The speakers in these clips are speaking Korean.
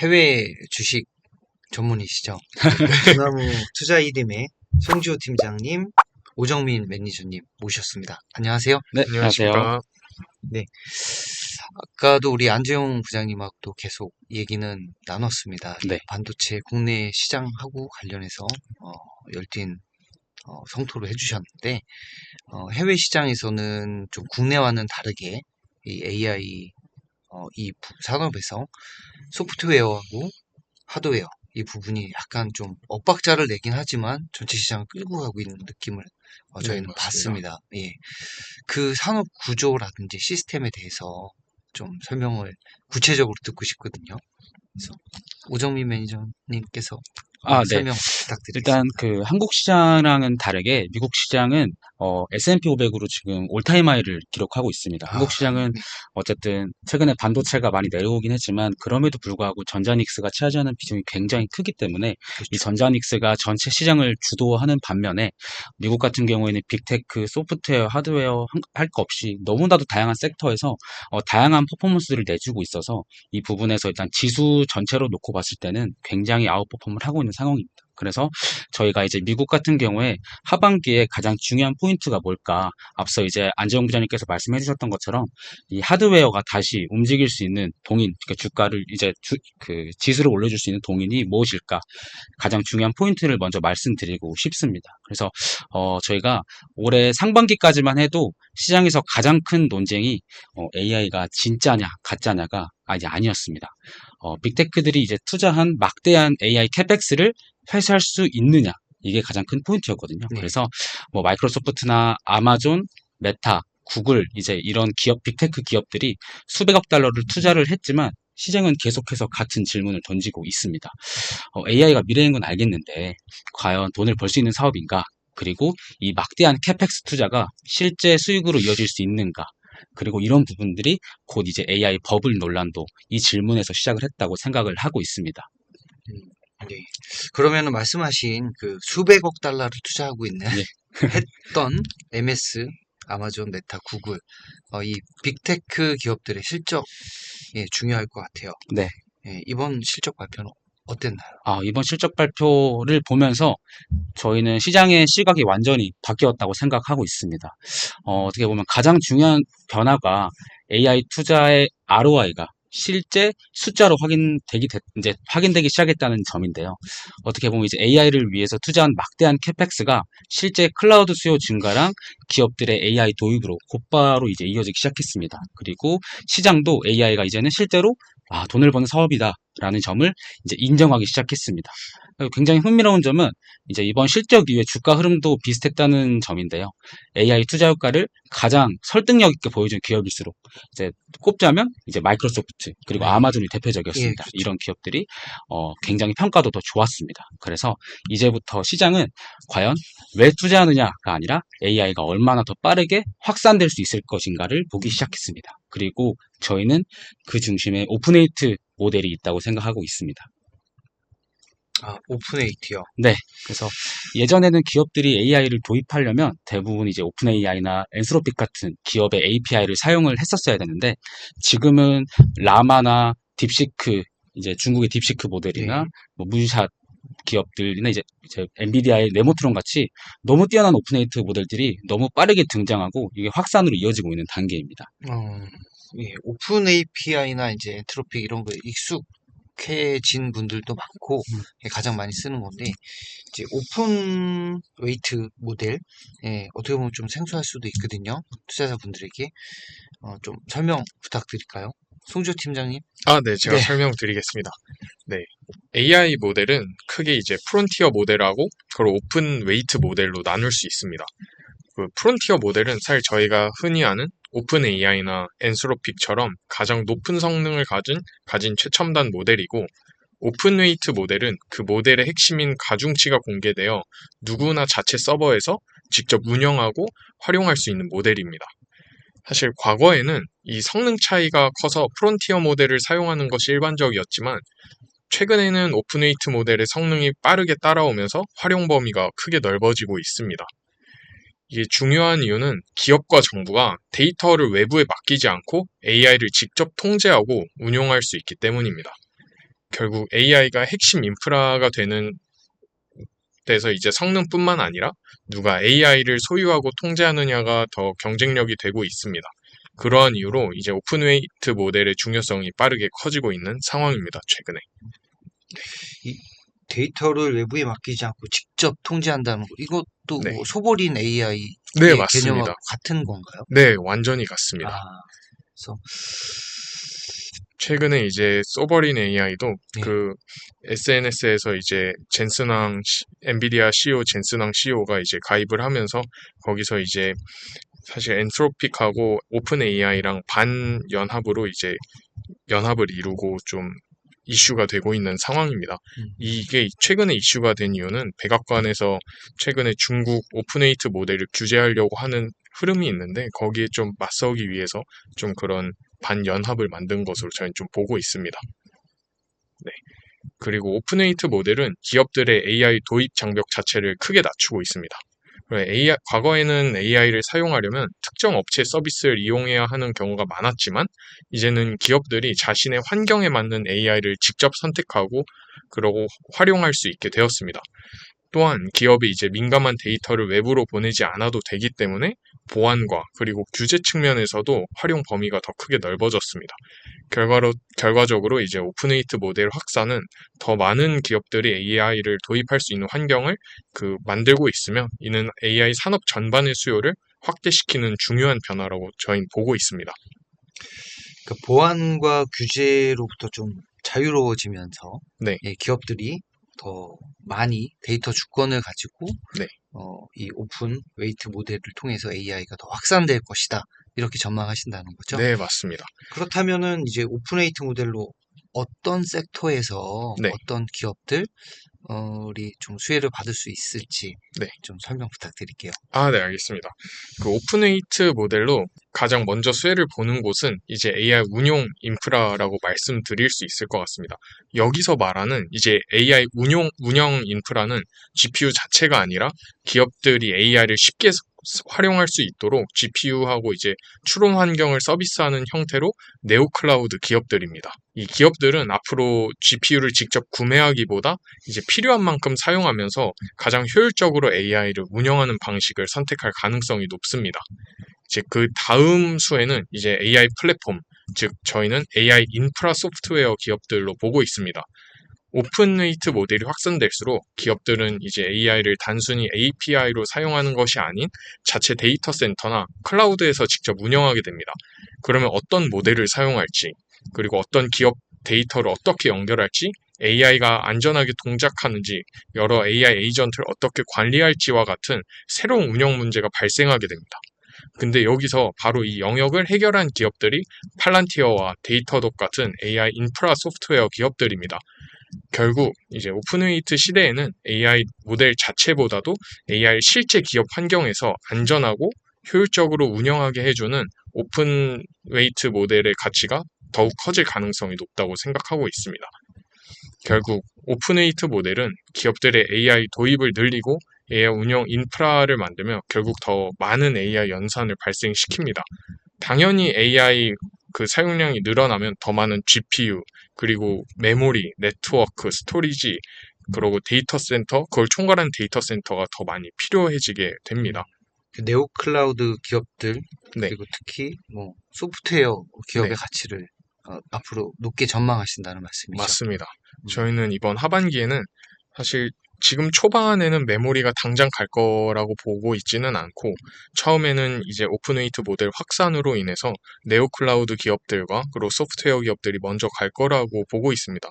해외 주식 전문이시죠? 두나무 투자 1임의 송지호 팀장님, 오정민 매니저님 모셨습니다. 안녕하세요. 네, 안녕하세요. 안녕하십니까. 네. 아까도 우리 안재용 부장님하고도 계속 얘기는 나눴습니다. 네. 반도체 국내 시장하고 관련해서 열띤 성토를 해주셨는데 해외 시장에서는 좀 국내와는 다르게 이 AI 이 산업에서 소프트웨어하고 하드웨어 이 부분이 약간 좀 엇박자를 내긴 하지만 전체 시장을 끌고 가고 있는 느낌을 저희는 맞습니다. 봤습니다. 예. 그 산업 구조라든지 시스템에 대해서 좀 설명을 구체적으로 듣고 싶거든요. 그래서 오정민 매니저님께서 네. 설명 부탁드리겠습니다. 일단 그 한국 시장랑은 다르게 미국 시장은 S&P 500으로 지금 올타임 하이를 기록하고 있습니다. 한국 시장은 네. 어쨌든 최근에 반도체가 많이 내려오긴 했지만 그럼에도 불구하고 전자닉스가 차지하는 비중이 굉장히 크기 때문에 그렇죠. 이 전자닉스가 전체 시장을 주도하는 반면에 미국 같은 경우에는 빅테크, 소프트웨어, 하드웨어 할 거 없이 너무나도 다양한 섹터에서 다양한 퍼포먼스를 내주고 있어서 이 부분에서 일단 지수 전체로 놓고 봤을 때는 굉장히 아웃퍼폼을 하고 있는 상황입니다. 그래서 저희가 이제 미국 같은 경우에 하반기에 가장 중요한 포인트가 뭘까? 앞서 이제 안재용 부장님께서 말씀해 주셨던 것처럼 이 하드웨어가 다시 움직일 수 있는 동인, 그러니까 주가를 이제 그 지수를 올려줄 수 있는 동인이 무엇일까? 가장 중요한 포인트를 먼저 말씀드리고 싶습니다. 그래서 저희가 올해 상반기까지만 해도 시장에서 가장 큰 논쟁이 AI가 진짜냐 가짜냐가 아니었습니다. 빅테크들이 이제 투자한 막대한 AI 캐펙스를 회수할 수 있느냐 이게 가장 큰 포인트였거든요. 네. 그래서 뭐 마이크로소프트나 아마존, 메타, 구글 이제 이런 기업 빅테크 기업들이 수백억 달러를 투자를 했지만 시장은 계속해서 같은 질문을 던지고 있습니다. AI가 미래인 건 알겠는데 과연 돈을 벌 수 있는 사업인가? 그리고 이 막대한 캐펙스 투자가 실제 수익으로 이어질 수 있는가? 그리고 이런 부분들이 곧 이제 AI 버블 논란도 이 질문에서 시작을 했다고 생각을 하고 있습니다. 네. 그러면은 말씀하신 그 수백억 달러를 투자하고 있는 네. 했던 MS, 아마존, 메타, 구글 이 빅테크 기업들의 실적 중요할 것 같아요. 네. 이번 실적 발표는 어땠나요? 이번 실적 발표를 보면서 저희는 시장의 시각이 완전히 바뀌었다고 생각하고 있습니다. 어떻게 보면 가장 중요한 변화가 AI 투자의 ROI가 실제 숫자로 이제 확인되기 시작했다는 점인데요. 어떻게 보면 이제 AI를 위해서 투자한 막대한 캐펙스가 실제 클라우드 수요 증가랑 기업들의 AI 도입으로 곧바로 이제 이어지기 시작했습니다. 그리고 시장도 AI가 이제는 실제로 돈을 버는 사업이다라는 점을 이제 인정하기 시작했습니다. 굉장히 흥미로운 점은 이제 이번 실적 이후에 주가 흐름도 비슷했다는 점인데요. AI 투자 효과를 가장 설득력 있게 보여준 기업일수록 이제 꼽자면 이제 마이크로소프트 그리고 네. 아마존이 대표적이었습니다. 예, 그렇죠. 이런 기업들이 굉장히 평가도 더 좋았습니다. 그래서 이제부터 시장은 과연 왜 투자하느냐가 아니라 AI가 얼마나 더 빠르게 확산될 수 있을 것인가를 보기 시작했습니다. 그리고 저희는 그 중심에 오픈에이트 모델이 있다고 생각하고 있습니다. 오픈에이트요. 네. 그래서 예전에는 기업들이 AI를 도입하려면 대부분 이제 오픈 AI나 엔스로픽 같은 기업의 API를 사용을 했었어야 되는데 지금은 라마나 딥시크 이제 중국의 딥시크 모델이나 네. 뭐 문샷 기업들이나 이제 엔비디아의 네모트론 같이 너무 뛰어난 오픈에이트 모델들이 너무 빠르게 등장하고 이게 확산으로 이어지고 있는 단계입니다. 오픈 API나 이제 엔트로픽 이런 거에 익숙해진 분들도 많고 가장 많이 쓰는 건데 이제 오픈 웨이트 모델 어떻게 보면 좀 생소할 수도 있거든요. 투자자분들에게 좀 설명 부탁드릴까요? 송지호 팀장님. 네, 제가 네. 설명드리겠습니다. 네. AI 모델은 크게 이제 프론티어 모델하고 그걸 오픈 웨이트 모델로 나눌 수 있습니다. 그 프론티어 모델은 사실 저희가 흔히 아는 오픈 AI나 엔스로픽처럼 가장 높은 성능을 가진 최첨단 모델이고 오픈 웨이트 모델은 그 모델의 핵심인 가중치가 공개되어 누구나 자체 서버에서 직접 운영하고 활용할 수 있는 모델입니다. 사실 과거에는 이 성능 차이가 커서 프론티어 모델을 사용하는 것이 일반적이었지만 최근에는 오픈웨이트 모델의 성능이 빠르게 따라오면서 활용 범위가 크게 넓어지고 있습니다. 이게 중요한 이유는 기업과 정부가 데이터를 외부에 맡기지 않고 AI를 직접 통제하고 운용할 수 있기 때문입니다. 결국 AI가 핵심 인프라가 되는 데서 이제 성능뿐만 아니라 누가 AI를 소유하고 통제하느냐가 더 경쟁력이 되고 있습니다. 그러한 이유로 이제 오픈웨이트 모델의 중요성이 빠르게 커지고 있는 상황입니다. 최근에. 이 데이터를 외부에 맡기지 않고 직접 통제한다는 거, 이것도 네. 뭐 소버린 AI 네, 의 맞습니다. 개념하고 같은 건가요? 네, 완전히 같습니다. 그래서 최근에 이제 소버린 AI도 네. 그 SNS에서 이제 엔비디아 CEO 젠슨왕 CEO가 이제 가입을 하면서 거기서 이제 사실 엔트로픽하고 오픈 AI랑 반연합으로 이제 연합을 이루고 좀 이슈가 되고 있는 상황입니다. 이게 최근에 이슈가 된 이유는 백악관에서 최근에 중국 오픈웨이트 모델을 규제하려고 하는 흐름이 있는데 거기에 좀 맞서기 위해서 좀 그런 반연합을 만든 것으로 저희는 좀 보고 있습니다. 네. 그리고 오픈웨이트 모델은 기업들의 AI 도입 장벽 자체를 크게 낮추고 있습니다. 과거에는 AI를 사용하려면 특정 업체 서비스를 이용해야 하는 경우가 많았지만 이제는 기업들이 자신의 환경에 맞는 AI를 직접 선택하고 그러고 활용할 수 있게 되었습니다. 또한 기업이 이제 민감한 데이터를 외부로 보내지 않아도 되기 때문에 보안과 그리고 규제 측면에서도 활용 범위가 더 크게 넓어졌습니다. 결과적으로 이제 오픈웨이트 모델 확산은 더 많은 기업들이 AI를 도입할 수 있는 환경을 만들고 있으며 이는 AI 산업 전반의 수요를 확대시키는 중요한 변화라고 저희는 보고 있습니다. 그러니까 보안과 규제로부터 좀 자유로워지면서 네. 기업들이 더 많이 데이터 주권을 가지고 네. 이 오픈 웨이트 모델을 통해서 AI가 더 확산될 것이다. 이렇게 전망하신다는 거죠. 네, 맞습니다. 그렇다면은 이제 오픈 웨이트 모델로 어떤 섹터에서 네. 어떤 기업들 우리 좀 수혜를 받을 수 있을지 네. 좀 설명 부탁드릴게요. 네, 알겠습니다. 그 오픈웨이트 모델로 가장 먼저 수혜를 보는 곳은 이제 AI 운용 인프라라고 말씀드릴 수 있을 것 같습니다. 여기서 말하는 이제 AI 운영 인프라는 GPU 자체가 아니라 기업들이 AI를 쉽게 활용할 수 있도록 GPU하고 이제 추론 환경을 서비스하는 형태로 네오클라우드 기업들입니다. 이 기업들은 앞으로 GPU를 직접 구매하기보다 이제 필요한 만큼 사용하면서 가장 효율적으로 AI를 운영하는 방식을 선택할 가능성이 높습니다. 이제 그 다음 수에는 이제 AI 플랫폼, 즉 저희는 AI 인프라 소프트웨어 기업들로 보고 있습니다. 오픈웨이트 모델이 확산될수록 기업들은 이제 AI를 단순히 API로 사용하는 것이 아닌 자체 데이터 센터나 클라우드에서 직접 운영하게 됩니다. 그러면 어떤 모델을 사용할지, 그리고 어떤 기업 데이터를 어떻게 연결할지, AI가 안전하게 동작하는지, 여러 AI 에이전트를 어떻게 관리할지와 같은 새로운 운영 문제가 발생하게 됩니다. 근데 여기서 바로 이 영역을 해결한 기업들이 팔란티어와 데이터독 같은 AI 인프라 소프트웨어 기업들입니다. 결국 이제 오픈웨이트 시대에는 AI 모델 자체보다도 AI 실제 기업 환경에서 안전하고 효율적으로 운영하게 해주는 오픈웨이트 모델의 가치가 더욱 커질 가능성이 높다고 생각하고 있습니다. 결국 오픈웨이트 모델은 기업들의 AI 도입을 늘리고 AI 운영 인프라를 만들며 결국 더 많은 AI 연산을 발생시킵니다. 당연히 AI 사용량이 늘어나면 더 많은 GPU, 그리고 메모리, 네트워크, 스토리지, 그리고 데이터 센터, 그걸 총괄한 데이터 센터가 더 많이 필요해지게 됩니다. 네오클라우드 기업들, 네. 그리고 특히 뭐 소프트웨어 기업의 네. 가치를 앞으로 높게 전망하신다는 말씀이죠. 맞습니다. 저희는 이번 하반기에는 사실 지금 초반에는 메모리가 당장 갈 거라고 보고 있지는 않고 처음에는 이제 오픈웨이트 모델 확산으로 인해서 네오클라우드 기업들과 그리고 소프트웨어 기업들이 먼저 갈 거라고 보고 있습니다.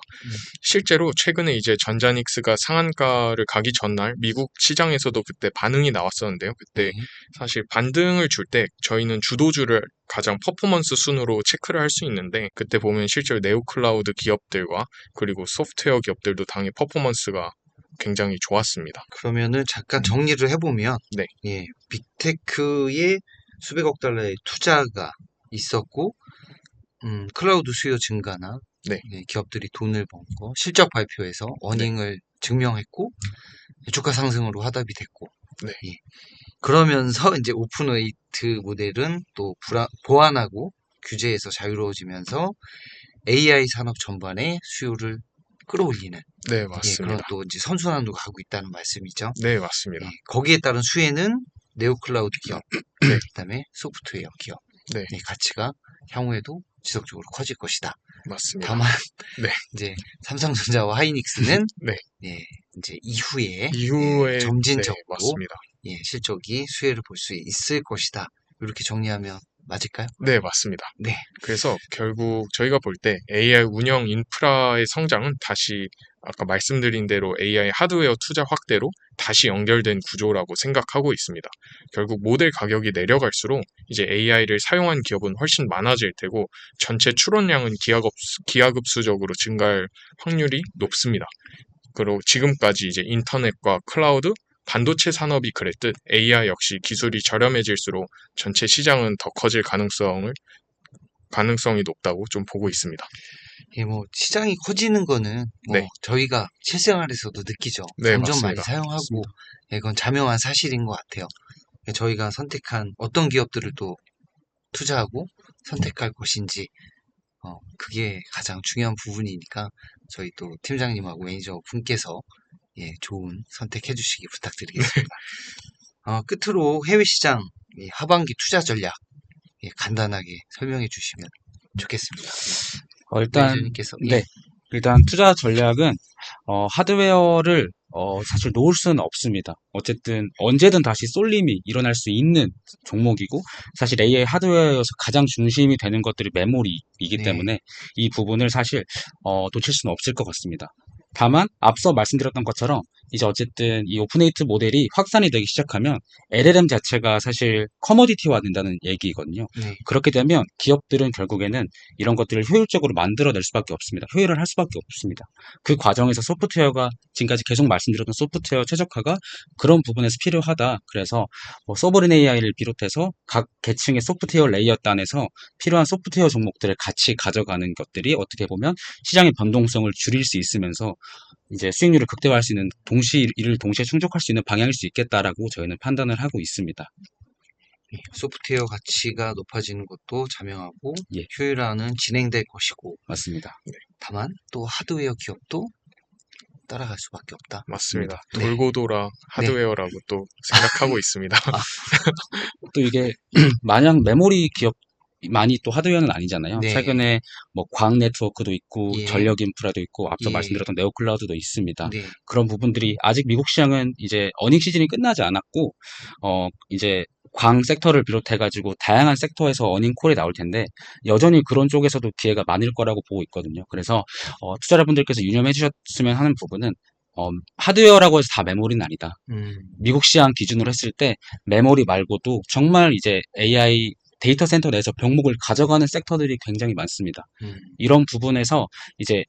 실제로 최근에 이제 전자닉스가 상한가를 가기 전날 미국 시장에서도 그때 반응이 나왔었는데요. 그때 사실 반등을 줄 때 저희는 주도주를 가장 퍼포먼스 순으로 체크를 할 수 있는데 그때 보면 실제로 네오클라우드 기업들과 그리고 소프트웨어 기업들도 당연히 퍼포먼스가 굉장히 좋았습니다. 그러면은 잠깐 정리를 해보면 네. 빅테크에 수백억 달러의 투자가 있었고 클라우드 수요 증가나 네. 기업들이 돈을 번 거, 실적 발표에서 어닝을 증명했고 주가 상승으로 화답이 됐고 네. 그러면서 이제 오픈웨이트 모델은 또 보안하고 규제에서 자유로워지면서 AI 산업 전반의 수요를 끌어올리는 네, 예, 그런 맞습니다. 또 이제 선순환으로 가고 있다는 말씀이죠. 네, 맞습니다. 예, 거기에 따른 수혜는 네오클라우드 기업, 네. 그다음에 소프트웨어 기업, 네, 예, 가치가 향후에도 지속적으로 커질 것이다. 맞습니다. 다만 네. 이제 삼성전자와 하이닉스는 네. 예, 이제 이후에 이후에 점진적으로 네, 맞습니다. 실적이 수혜를 볼 수 있을 것이다. 이렇게 정리하면 맞을까요? 네, 맞습니다. 네. 그래서 결국 저희가 볼 때 AI 운영 인프라의 성장은 다시 아까 말씀드린 대로 AI 하드웨어 투자 확대로 다시 연결된 구조라고 생각하고 있습니다. 결국 모델 가격이 내려갈수록 이제 AI를 사용한 기업은 훨씬 많아질 테고 전체 출원량은 기하급수적으로 증가할 확률이 높습니다. 그리고 지금까지 이제 인터넷과 클라우드, 반도체 산업이 그랬듯 AI 역시 기술이 저렴해질수록 전체 시장은 더 커질 가능성이 높다고 좀 보고 있습니다. 예, 뭐 시장이 커지는 거는 뭐 네. 저희가 실생활에서도 느끼죠. 네, 점점 많이 맞습니다. 사용하고 맞습니다. 예, 그건 자명한 사실인 것 같아요. 예, 저희가 선택한 어떤 기업들을 또 투자하고 선택할 것인지 그게 가장 중요한 부분이니까 저희 또 팀장님하고 매니저 분께서 예, 좋은 선택해 주시기 부탁드리겠습니다. 끝으로 해외 시장 하반기 투자 전략 간단하게 설명해 주시면 좋겠습니다. 일단 매니저님께서 네, 일단 투자 전략은 하드웨어를 사실 놓을 수는 없습니다. 어쨌든 언제든 다시 쏠림이 일어날 수 있는 종목이고 사실 AI 하드웨어에서 가장 중심이 되는 것들이 메모리이기 네. 때문에 이 부분을 사실 놓칠 수는 없을 것 같습니다. 다만 앞서 말씀드렸던 것처럼 이제 어쨌든 이 오픈에이트 모델이 확산이 되기 시작하면 LLM 자체가 사실 커머디티화 된다는 얘기거든요. 네. 그렇게 되면 기업들은 결국에는 이런 것들을 효율적으로 만들어낼 수밖에 없습니다. 효율을 할 수밖에 없습니다. 그 과정에서 소프트웨어가 지금까지 계속 말씀드렸던 소프트웨어 최적화가 그런 부분에서 필요하다. 그래서 뭐 서버린 AI를 비롯해서 각 계층의 소프트웨어 레이어 단에서 필요한 소프트웨어 종목들을 같이 가져가는 것들이 어떻게 보면 시장의 변동성을 줄일 수 있으면서 이제 수익률을 극대화할 수 있는 이를 동시에 충족할 수 있는 방향일 수 있겠다라고 저희는 판단을 하고 있습니다. 소프트웨어 가치가 높아지는 것도 자명하고 예. 효율화는 진행될 것이고 맞습니다. 다만 또 하드웨어 기업도 따라갈 수밖에 없다. 맞습니다. 네. 돌고 돌아 하드웨어라고 또 생각하고 있습니다. 또 이게 마냥 메모리 기업 많이 또 하드웨어는 아니잖아요. 네. 최근에 뭐 광 네트워크도 있고 예. 전력 인프라도 있고 앞서 예. 말씀드렸던 네오클라우드도 있습니다. 네. 그런 부분들이 아직 미국 시장은 이제 어닝 시즌이 끝나지 않았고 이제 광 섹터를 비롯해가지고 다양한 섹터에서 어닝 콜이 나올 텐데 여전히 그런 쪽에서도 기회가 많을 거라고 보고 있거든요. 그래서 투자자분들께서 유념해 주셨으면 하는 부분은 하드웨어라고 해서 다 메모리는 아니다. 미국 시장 기준으로 했을 때 메모리 말고도 정말 이제 AI 데이터 센터 내에서 병목을 가져가는 섹터들이 굉장히 많습니다. 이런 부분에서 이제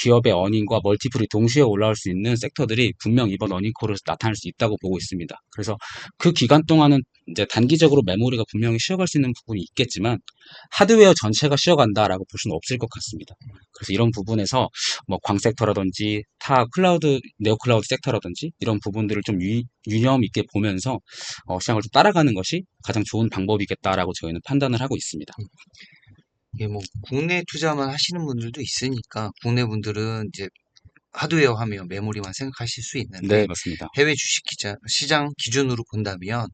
기업의 어닝과 멀티플이 동시에 올라올 수 있는 섹터들이 분명 이번 어닝콜에서 나타날 수 있다고 보고 있습니다. 그래서 그 기간 동안은 이제 단기적으로 메모리가 분명히 쉬어갈 수 있는 부분이 있겠지만 하드웨어 전체가 쉬어간다라고 볼 수는 없을 것 같습니다. 그래서 이런 부분에서 뭐 광 섹터라든지 타 네오클라우드 섹터라든지 이런 부분들을 좀 유념 있게 보면서 시장을 좀 따라가는 것이 가장 좋은 방법이겠다라고 저희는 판단을 하고 있습니다. 예, 뭐 국내 투자만 하시는 분들도 있으니까 국내 분들은 이제 하드웨어 하면 메모리만 생각하실 수 있는데 네, 맞습니다. 해외 주식 시장 기준으로 본다면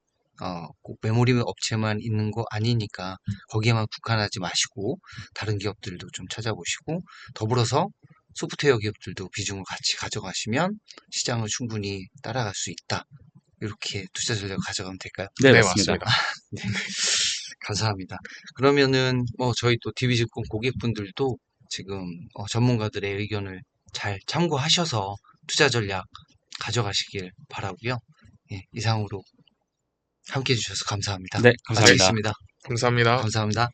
꼭 메모리 업체만 있는 거 아니니까 거기에만 국한하지 마시고 다른 기업들도 좀 찾아보시고 더불어서 소프트웨어 기업들도 비중을 같이 가져가시면 시장을 충분히 따라갈 수 있다. 이렇게 투자 전략을 가져가면 될까요? 네, 네, 맞습니다. 맞습니다. 감사합니다. 그러면은 저희 또 DB증권 고객분들도 지금 전문가들의 의견을 잘 참고하셔서 투자 전략 가져가시길 바라고요. 예, 이상으로 함께 해주셔서 감사합니다. 네, 감사합니다. 마치겠습니다. 감사합니다. 감사합니다.